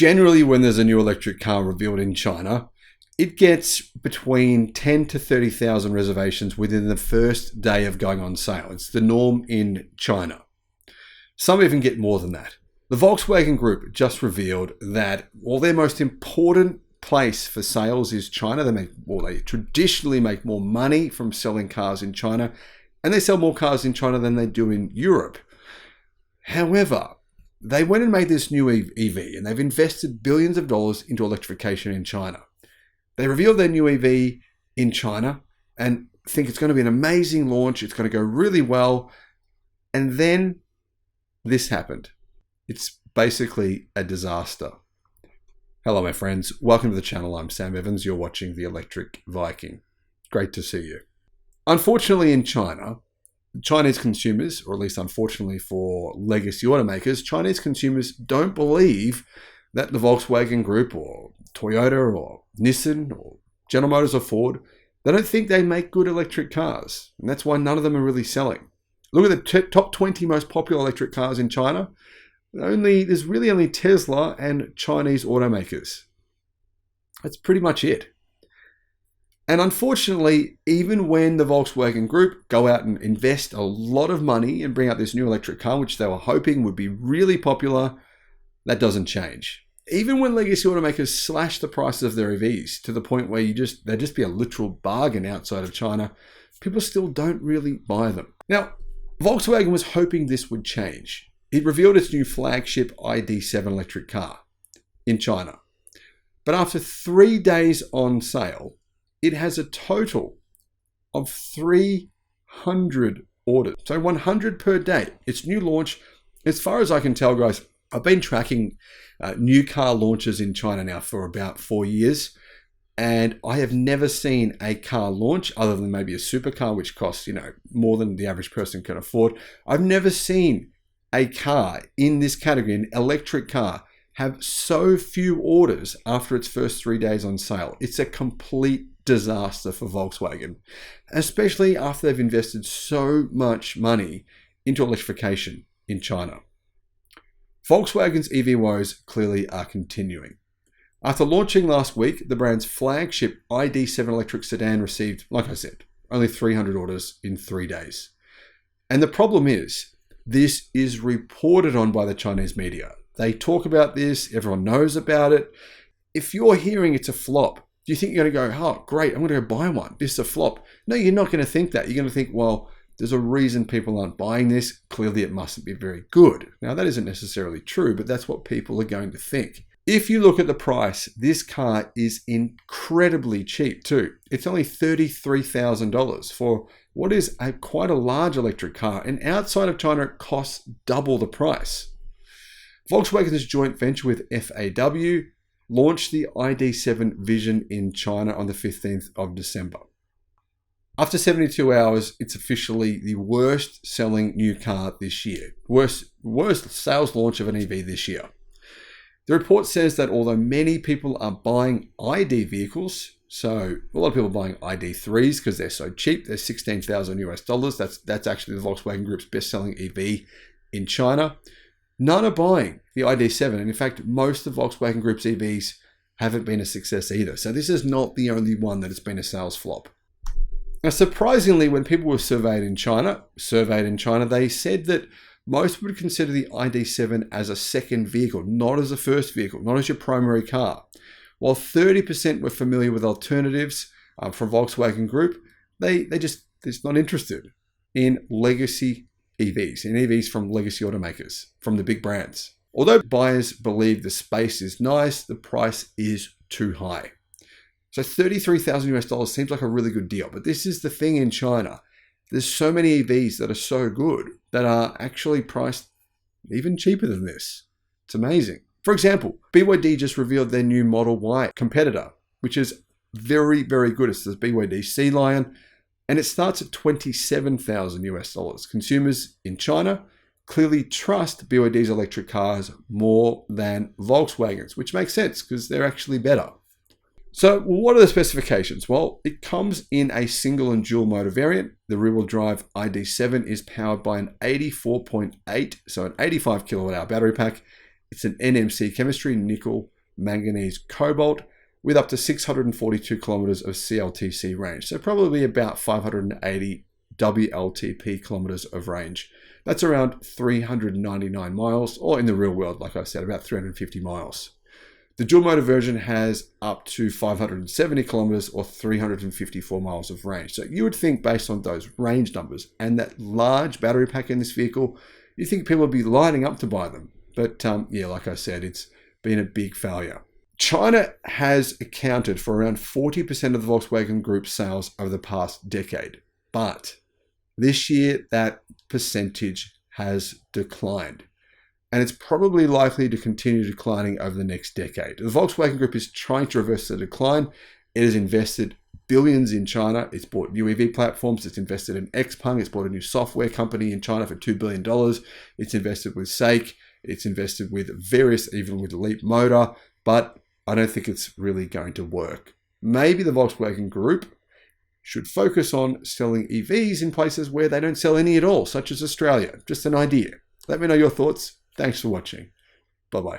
Generally, when there's a new electric car revealed in China, it gets between 10 to 30,000 reservations within the first day of going on sale. It's the norm in China. Some even get more than that. The Volkswagen Group just revealed that while their most important place for sales is China, they traditionally make more money from selling cars in China, and they sell more cars in China than they do in Europe. However, they went and made this new EV, and they've invested billions of dollars into electrification in China. They revealed their new EV in China and think it's going to be an amazing launch. It's going to go really well. And then this happened. It's basically a disaster. Hello, my friends. Welcome to the channel. I'm Sam Evans. You're watching The Electric Viking. Great to see you. Unfortunately, in China, Chinese consumers, or at least unfortunately for legacy automakers, Chinese consumers don't believe that the Volkswagen Group or Toyota or Nissan or General Motors or Ford, they don't think they make good electric cars. And that's why none of them are really selling. Look at the top 20 most popular electric cars in China. There's really only Tesla and Chinese automakers. That's pretty much it. And unfortunately, even when the Volkswagen Group go out and invest a lot of money and bring out this new electric car, which they were hoping would be really popular, that doesn't change. Even when legacy automakers slash the prices of their EVs to the point where they'd just be a literal bargain outside of China, people still don't really buy them. Now, Volkswagen was hoping this would change. It revealed its new flagship ID.7 electric car in China. But after 3 days on sale, it has a total of 300 orders. So 100 per day. Its new launch, as far as I can tell, guys, I've been tracking new car launches in China now for about 4 years. And I have never seen a car launch other than maybe a supercar, which costs, more than the average person can afford. I've never seen a car in this category, an electric car, have so few orders after its first 3 days on sale. It's a complete disaster for Volkswagen, especially after they've invested so much money into electrification in China. Volkswagen's EV woes clearly are continuing. After launching last week, the brand's flagship ID.7 electric sedan received, like I said, only 300 orders in 3 days. And the problem is, this is reported on by the Chinese media. They talk about this, everyone knows about it. If you're hearing it's a flop, do you think you're going to go, oh, great, I'm going to go buy one. This is a flop. No, you're not going to think that. You're going to think, well, there's a reason people aren't buying this. Clearly, it mustn't be very good. Now, that isn't necessarily true, but that's what people are going to think. If you look at the price, this car is incredibly cheap too. It's only $33,000 for what is quite a large electric car. And outside of China, it costs double the price. Volkswagen's joint venture with FAW launched the ID.7 Vision in China on the 15th of December. After 72 hours, it's officially the worst selling new car this year. Worst sales launch of an EV this year. The report says that although many people are buying ID vehicles, so a lot of people are buying ID.3s because they're so cheap, they're $16,000. That's actually the Volkswagen Group's best-selling EV in China. None are buying the ID.7, and in fact, most of Volkswagen Group's EVs haven't been a success either. So this is not the only one that has been a sales flop. Now, surprisingly, when people were surveyed in China, they said that most would consider the ID.7 as a second vehicle, not as a first vehicle, not as your primary car. While 30% were familiar with alternatives from Volkswagen Group, they're just not interested in legacy EVs, in EVs from legacy automakers, from the big brands. Although buyers believe the space is nice, the price is too high. So $33,000 seems like a really good deal, but this is the thing in China. There's so many EVs that are so good that are actually priced even cheaper than this. It's amazing. For example, BYD just revealed their new Model Y competitor, which is very, very good. It's the BYD Sea Lion, and it starts at $27,000. Consumers in China clearly trust BYD's electric cars more than Volkswagen's, which makes sense because they're actually better. So what are the specifications? Well, it comes in a single and dual motor variant. The rear-wheel drive ID.7 is powered by an 84.8, so an 85 kilowatt hour battery pack, It's an NMC chemistry, nickel, manganese, cobalt, with up to 642 kilometers of CLTC range. So probably about 580 WLTP kilometers of range. That's around 399 miles, or in the real world, like I said, about 350 miles. The dual motor version has up to 570 kilometers or 354 miles of range. So you would think, based on those range numbers and that large battery pack in this vehicle, you think people would be lining up to buy them. But yeah, like I said, it's been a big failure. China has accounted for around 40% of the Volkswagen Group's sales over the past decade. But this year, that percentage has declined. And it's probably likely to continue declining over the next decade. The Volkswagen Group is trying to reverse the decline. It has invested billions in China. It's bought new EV platforms. It's invested in XPeng. It's bought a new software company in China for $2 billion. It's invested with SAIC. It's invested with various, even with Leapmotor. But I don't think it's really going to work. Maybe the Volkswagen Group should focus on selling EVs in places where they don't sell any at all, such as Australia. Just an idea. Let me know your thoughts. Thanks for watching. Bye-bye.